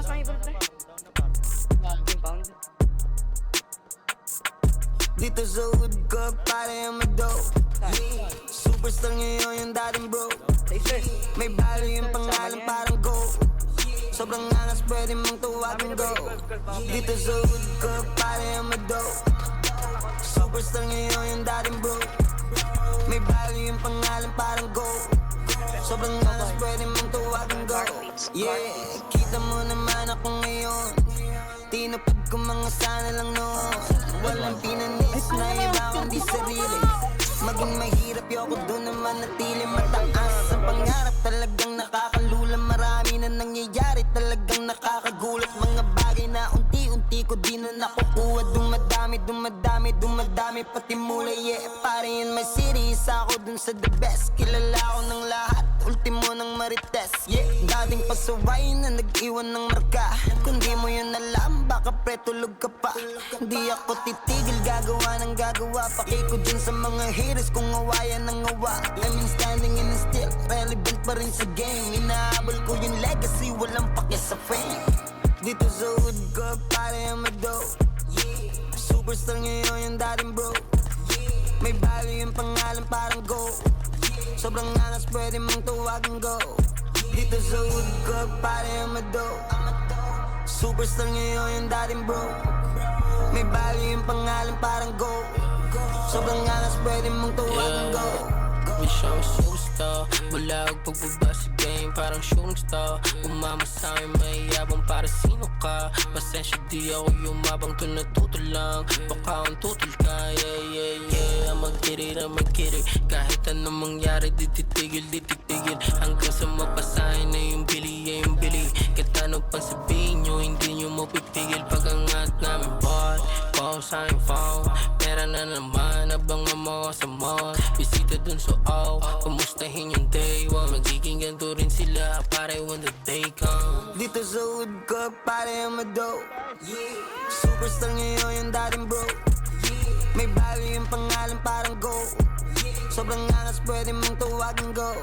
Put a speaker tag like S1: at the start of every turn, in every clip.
S1: mas mahibol pre. Pound.
S2: Dito sa hood ko, pare ang mag-dope. Superstar ngayon yung dating bro. May value yung pangalan parang go. Sobrang angas pwede mong tuwagin go. Dito sa hood ko, pare ang mag-dope. Superstar ngayon yung dating bro. May value yung pangalan parang go. Sobrang angas pwede mong tuwagin go. Yeah, kita mo naman ako ngayon. Tinupad ko mga sana lang noon. Walang pinanis na iba kundi sarili. Maging mahirap yoko doon naman natili. Mataas ang pangarap talagang nakakalula. Marami na nangyayari talagang nakakagulat. Mga bagay na unti-unti ko di na nakukuha. Dumadami pati mula. Yeah, pare in my city, isa ako dun sa the best. Kilala ko ng lahat, ultimo ng marites. Yeah, dating pasaway na nag-iwan ng marka. Kung di mo yun alam, baka pre tulog ka pa. Hindi ako titigil, gagawa ng gagawa. Paki ko dun sa mga haters kung awayan ng awa. I mean standing in still, relevant pa rin sa game. Inaabol ko yung legacy, walang pake sa fame. Dito sa hood ko, pare ang mag-dope. Superstar ngayon yung dating bro. May value yung pangalan parang go. Sobrang angas pwede mong tuwagin go. Dito sa hood ko, pare ang mag-dope. Superstar ngayon yung dating bro. May value yung pangalan parang go. Sobrang angas pwede mong tuwagin go.
S3: May siyang superstar, bulag pagbaba sa game, parang shooting star. Umama sa'kin may yabang para sino ka. Pasensya di ako yumabang to natuto lang. Baka ang tutol ka, yeah. Magkiri, kahit anong mangyari di titigil. Hanggang sa mapasahin na yung bili. Kahit anong pang sabihin nyo, hindi nyo mapipigil. Pag angat namin boy, sa aking phone. Pera na naman, abang mama sa mall. Bisita dun sa kumustahin yung day one. Magiging ganito rin sila, pare when the day come.
S2: Dito sa hood ko, pare ang mag-dope. Superstar ngayon yung dating bro. May value yung pangalan parang go. Sobrang angas pwede mong tuwagin go.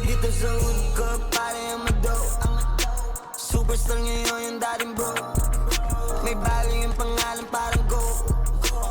S2: Dito sa hood ko, pare ang mag-dope. Superstar ngayon yung dating bro. May value yung pangalan parang go.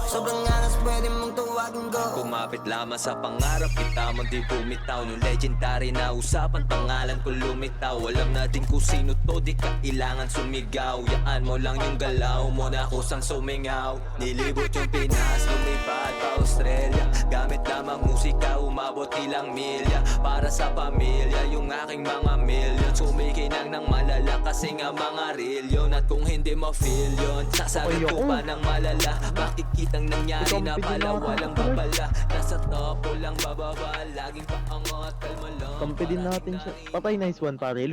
S2: Sobrang angas pwede mong tuwagin go.
S4: Kumapit lamang sa pangarap kita, di bumitaw. Nung legendary na usapan, pangalan ko lumitaw. Alam natin kung sino to, di kailangan sumigaw. Yaan mo lang yung galaw mo na kusang sumingaw. Nilibot yung Pinas, lumipat pa Australia. Gamit lamang musika, umabot ilang milya. Para sa pamilya, yung aking mga million. Sumikinang ng malala kasi nga mga real yun. At kung hindi ma-feel yun, sasagot ko pa ng malala. Makikitang nangyari na pala, walang babala. Nasa top, walang bababa, laging paangat, kalma lang.
S5: Kampi din natin siya. Patay, nice one pare.